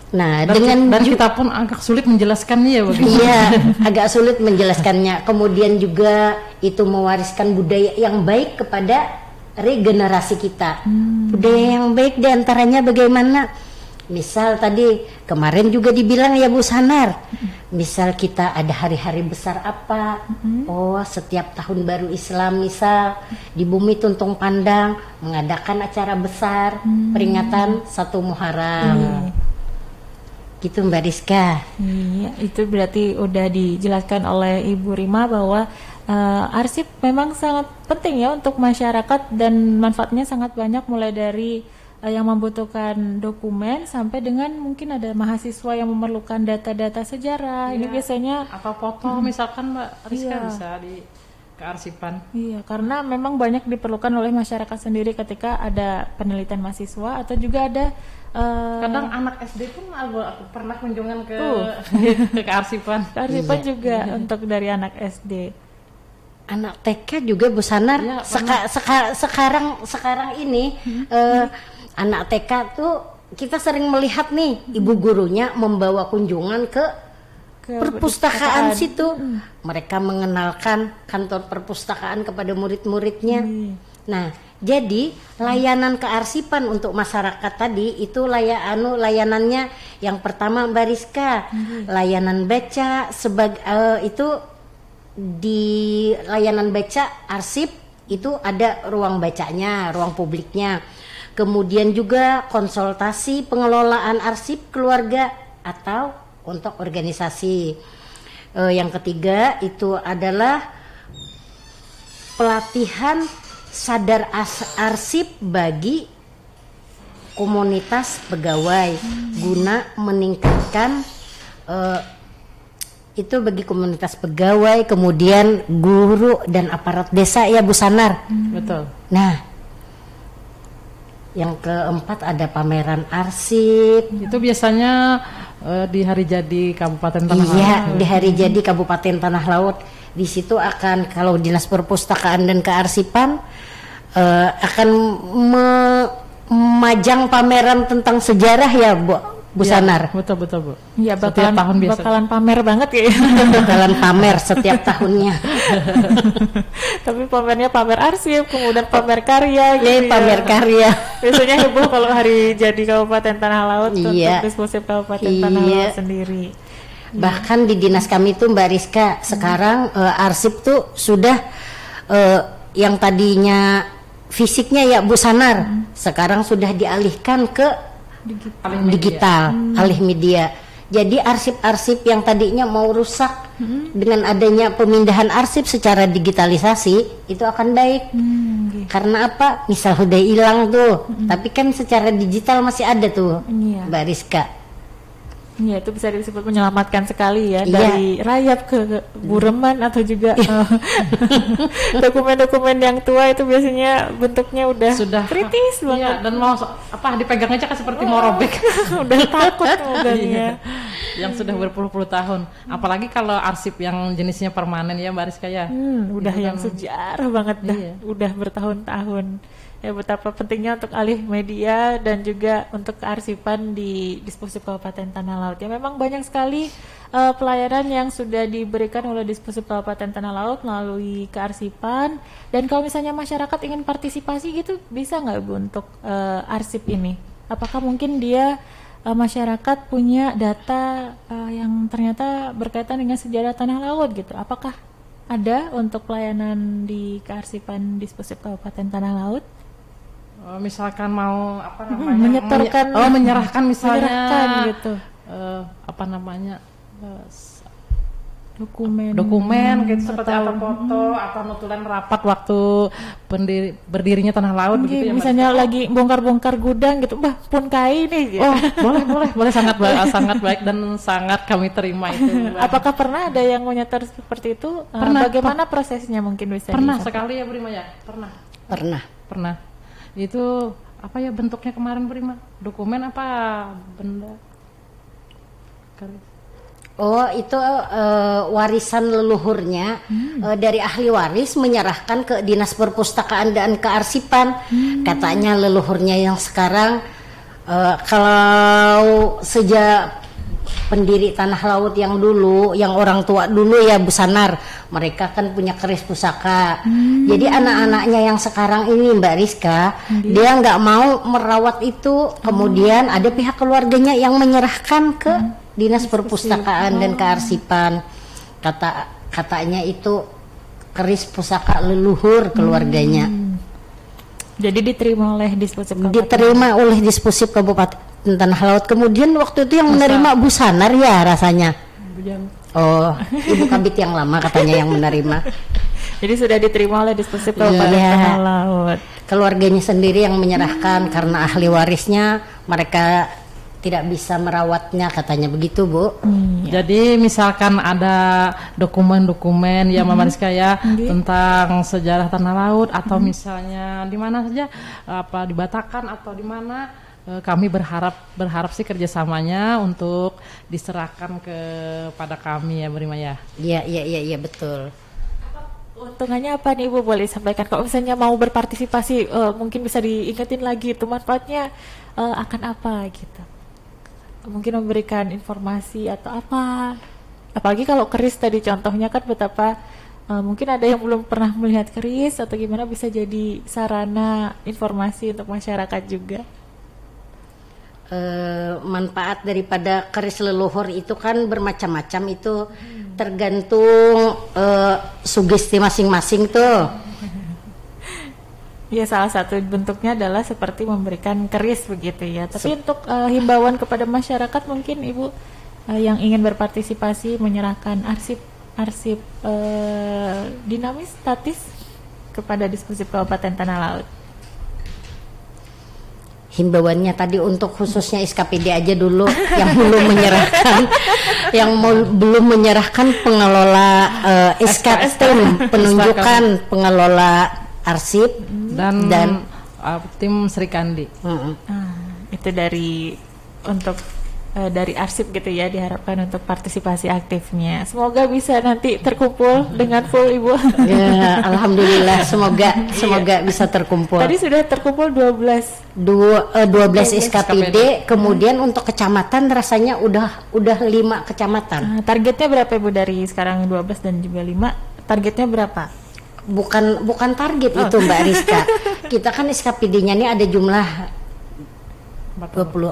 Nah, dan kita pun agak sulit menjelaskannya ya begitu. Iya, agak sulit menjelaskannya. Kemudian juga itu mewariskan budaya yang baik kepada regenerasi kita. Budaya yang baik diantaranya bagaimana? Misal tadi kemarin juga dibilang ya Bu Sanar, misal kita ada hari-hari besar apa, setiap tahun baru Islam misal di Bumi Tuntung Pandang mengadakan acara besar peringatan 1 Muharram. Gitu Mbak Rizka. Iya, itu berarti udah dijelaskan oleh Ibu Rima bahwa arsip memang sangat penting ya untuk masyarakat dan manfaatnya sangat banyak, mulai dari yang membutuhkan dokumen sampai dengan mungkin ada mahasiswa yang memerlukan data-data sejarah. Ini biasanya atau foto misalkan Mbak Rizka Iya. bisa di kearsipan. iya, karena memang banyak diperlukan oleh masyarakat sendiri ketika ada penelitian mahasiswa atau juga ada Kadang anak SD pun aku pernah kunjungan ke ke kearsipan. kearsipan juga untuk dari anak SD. Anak TK juga Bu Sanar. Iya, Sekarang ini anak TK tuh kita sering melihat nih ibu gurunya membawa kunjungan ke perpustakaan situ. Mereka mengenalkan kantor perpustakaan kepada murid-muridnya. Nah, jadi layanan kearsipan untuk masyarakat tadi itu layanannya yang pertama Mbak Rizka, layanan baca itu di layanan baca arsip itu ada ruang bacanya, ruang publiknya. Kemudian juga konsultasi pengelolaan arsip keluarga atau untuk organisasi. Yang ketiga itu adalah pelatihan sadar arsip bagi komunitas pegawai guna meningkatkan itu bagi komunitas pegawai, kemudian guru dan aparat desa ya Bu Sanar. Betul. Nah, yang keempat ada pameran arsip. Itu biasanya di hari jadi Kabupaten Tanah Laut. Iya, di hari jadi Kabupaten Tanah Laut. Di situ akan kalau Dinas Perpustakaan dan Kearsipan akan memajang pameran tentang sejarah ya Bu Sanar. Betul Bu. Iya, Setiap tahun biasa. bakalan pamer banget ya. Bakalan pamer setiap tahunnya. Tapi pamernya pamer arsip, kemudian pamer karya gitu. Pamer karya. Biasanya heboh kalau hari jadi Kabupaten Tanah Laut untuk Iya. Dispusip Kabupaten Tanah Laut sendiri. Bahkan di dinas kami tuh Mbak Rizka sekarang arsip tuh sudah yang tadinya fisiknya ya Bu Sanar, sekarang sudah dialihkan ke digital, alih media. Jadi arsip-arsip yang tadinya mau rusak dengan adanya pemindahan arsip secara digitalisasi itu akan baik. Karena apa? Misal udah hilang tuh, tapi kan secara digital masih ada tuh, Iya. Mbak Rizka. Iya, itu bisa disebut menyelamatkan sekali ya, dari rayap ke bureman atau juga dokumen-dokumen yang tua itu biasanya bentuknya udah Sudah kritis Iya, banget. dan mau dipegang aja kan seperti mau robek. Udah takut mudahnya. Yang sudah berpuluh-puluh tahun. Apalagi kalau arsip yang jenisnya permanen ya Mbak Rizka ya. Udah yang sejarah banget dah, Iya. udah bertahun-tahun. Ya, betapa pentingnya untuk alih media dan juga untuk kearsipan di Dispusip Kabupaten Tanah Laut. Ya, memang banyak sekali pelayanan yang sudah diberikan oleh Dispusip Kabupaten Tanah Laut melalui kearsipan. Dan kalau misalnya masyarakat ingin partisipasi gitu, bisa nggak Bu untuk arsip ini? Apakah mungkin dia masyarakat punya data yang ternyata berkaitan dengan sejarah Tanah Laut gitu? Apakah ada untuk pelayanan di kearsipan Dispusip Kabupaten Tanah Laut? Misalkan mau apa namanya? Menyetorkan, menyerahkan misalnya menyerahkan gitu. Apa namanya? Dokumen gitu seperti atau foto atau notulen rapat waktu berdirinya Tanah Laut begitu ya. Misalnya lagi bongkar-bongkar gudang gitu, bah pun kai nih gitu. Oh, boleh sangat baik dan sangat kami terima itu. Apakah pernah ada yang menyetor seperti itu? Pernah. Bagaimana prosesnya mungkin bisa Pernah disampaikan? sekali ya Bu Rima ya? Pernah. Itu apa ya bentuknya kemarin Bu Rima? Dokumen apa benda? Oh, itu warisan leluhurnya dari ahli waris menyerahkan ke Dinas Perpustakaan dan Kearsipan. Katanya leluhurnya yang sekarang kalau sejak pendiri Tanah Laut yang dulu, yang orang tua dulu ya Bu Sanar, mereka kan punya keris pusaka. Jadi anak-anaknya yang sekarang ini Mbak Rizka, dia nggak mau merawat itu. Kemudian ada pihak keluarganya yang menyerahkan ke Dinas Perpustakaan dan Kearsipan. Katanya itu keris pusaka leluhur keluarganya. Jadi diterima oleh Dispusip Kabupaten. Diterima oleh Dispusip Kabupaten Tanah Laut. Kemudian waktu itu yang menerima Bu Sanar ya rasanya. Oh, Ibu Kabit yang lama katanya yang menerima. Jadi sudah diterima oleh Dispusip Kabupaten Tanah Laut. keluarganya sendiri yang menyerahkan karena ahli warisnya mereka tidak bisa merawatnya, katanya begitu, Bu. Jadi misalkan ada dokumen-dokumen ya Mama Rizka ya tentang sejarah tanah laut atau misalnya di mana saja, apa di Batakkan atau di mana, kami berharap sih kerjasamanya untuk diserahkan kepada kami ya Bu Rima ya. Iya betul. Untungannya apa nih Ibu, boleh sampaikan kalau misalnya mau berpartisipasi, mungkin bisa diingetin lagi itu manfaatnya akan apa gitu. Mungkin memberikan informasi atau apa, apalagi kalau keris tadi contohnya kan betapa mungkin ada yang belum pernah melihat keris atau gimana, bisa jadi sarana informasi untuk masyarakat juga. Manfaat daripada keris leluhur itu kan bermacam-macam, itu tergantung sugesti masing-masing tuh. Ya, salah satu bentuknya adalah seperti memberikan keris begitu ya. Tapi untuk himbauan kepada masyarakat mungkin Ibu yang ingin berpartisipasi menyerahkan arsip dinamis statis kepada Disposip Kabupaten Tanah Laut. Himbauannya tadi untuk khususnya SKPD aja dulu yang belum menyerahkan, belum menyerahkan pengelola SKSTIM, penunjukan pengelola arsip dan tim Sri Kandi. Itu dari arsip gitu ya, diharapkan untuk partisipasi aktifnya. Semoga bisa nanti terkumpul dengan full Ibu. Ya, alhamdulillah, semoga bisa terkumpul. Tadi sudah terkumpul 12 SKPD, kemudian untuk kecamatan rasanya udah 5 kecamatan. Targetnya berapa Ibu dari sekarang 12 dan juga 5? Targetnya berapa? Bukan target itu Mbak Rizka. Kita kan SKPD-nya ini ada jumlah 40.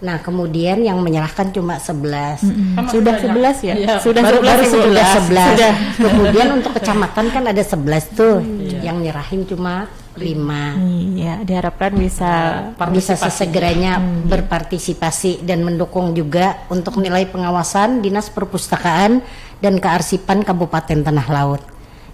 Nah, kemudian yang menyerahkan cuma 11. Sudah 11 ya? Ya, sudah 11. Kemudian untuk kecamatan kan ada 11 tuh. Yang nyerahin cuma 5. Iya, diharapkan bisa sesegeranya berpartisipasi dan mendukung juga untuk nilai pengawasan Dinas Perpustakaan dan Kearsipan Kabupaten Tanah Laut.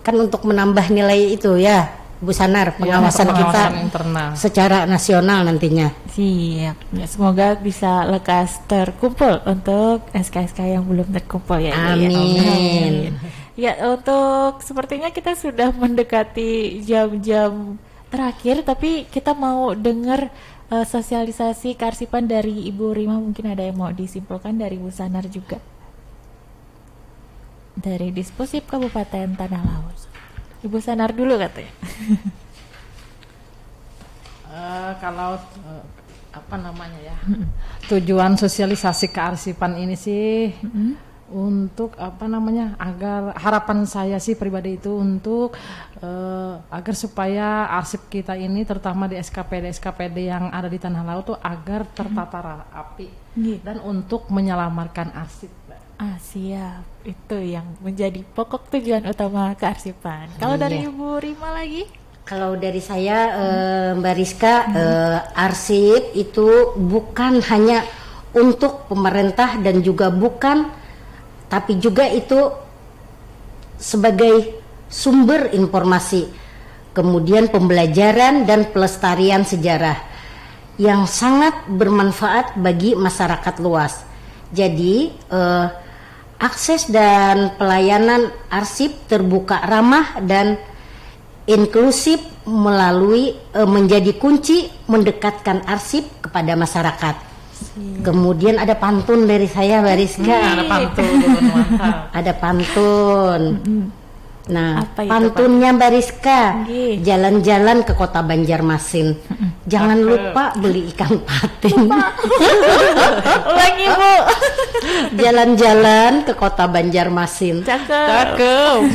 Kan untuk menambah nilai itu ya, Bu Sanar, pengawasan kita internal secara nasional nantinya. Siap. Ya, semoga bisa lekas terkumpul untuk SK-SK yang belum terkumpul ya. Amin. Ya, untuk sepertinya kita sudah mendekati jam-jam terakhir, tapi kita mau dengar sosialisasi kearsipan dari Ibu Rima. Mungkin ada yang mau disimpulkan dari Bu Sanar juga, dari Disposip Kabupaten Tanah Laut. Ibu Sanar dulu katanya. Kalau tujuan sosialisasi kearsipan ini sih untuk agar harapan saya sih pribadi itu untuk agar supaya arsip kita ini terutama di SKPD yang ada di Tanah Laut tuh agar tertata rapi dan untuk menyelamatkan arsip. Siap, itu yang menjadi pokok tujuan utama kearsipan. Kalau dari Ibu Rima lagi? Kalau dari saya Mbak Rizka, arsip itu bukan hanya untuk pemerintah dan juga tapi juga itu sebagai sumber informasi, kemudian pembelajaran dan pelestarian sejarah yang sangat bermanfaat bagi masyarakat luas. Jadi akses dan pelayanan arsip terbuka, ramah dan inklusif menjadi kunci mendekatkan arsip kepada masyarakat. Kemudian ada pantun dari saya, Mbak Rizka. Ada pantun. Nah, pantunnya Mbak Rizka, jalan-jalan ke kota Banjarmasin, jangan lupa beli ikan patin. Lagi Bu. Jalan-jalan ke kota Banjarmasin, Cakep.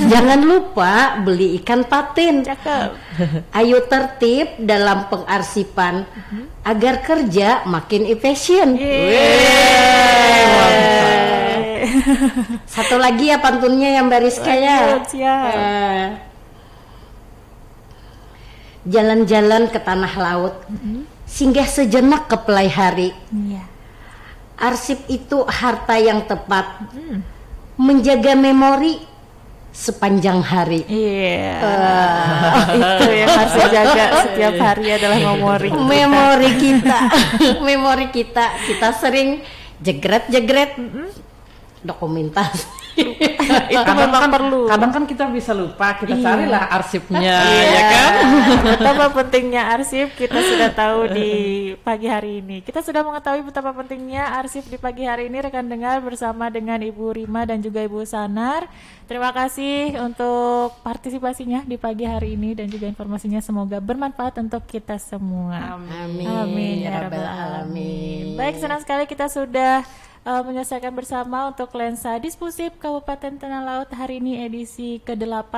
jangan lupa beli ikan patin. Cakep. Ayo tertib dalam pengarsipan agar kerja makin efisien. Satu lagi ya pantunnya yang Mbak Rizka ya. Jalan-jalan ke tanah laut, singgah sejenak ke pelai hari. Arsip itu harta yang tepat, menjaga memori sepanjang hari. Iya. Itu yang harus dijaga setiap hari adalah memori. Memori kita sering jegret dokumentasi. Itu memang perlu. Kadang kan kita bisa lupa, kita carilah arsipnya, Iya. ya kan? Betapa pentingnya arsip kita sudah tahu di pagi hari ini. Kita sudah mengetahui betapa pentingnya arsip di pagi hari ini, rekan dengar, bersama dengan Ibu Rima dan juga Ibu Sanar. Terima kasih untuk partisipasinya di pagi hari ini dan juga informasinya, semoga bermanfaat untuk kita semua. Amin ya rabbal alamin. Baik, senang sekali kita sudah menyelesaikan bersama untuk lensa diskusi Kabupaten Tanah Laut hari ini edisi ke-8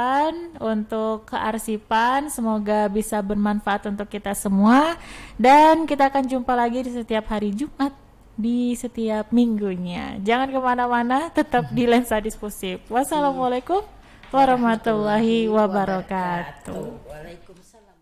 untuk kearsipan. Semoga bisa bermanfaat untuk kita semua, dan kita akan jumpa lagi di setiap hari Jumat di setiap minggunya. Jangan kemana-mana, tetap di lensa diskusi. Wassalamualaikum warahmatullahi wabarakatuh. Waalaikumsalam.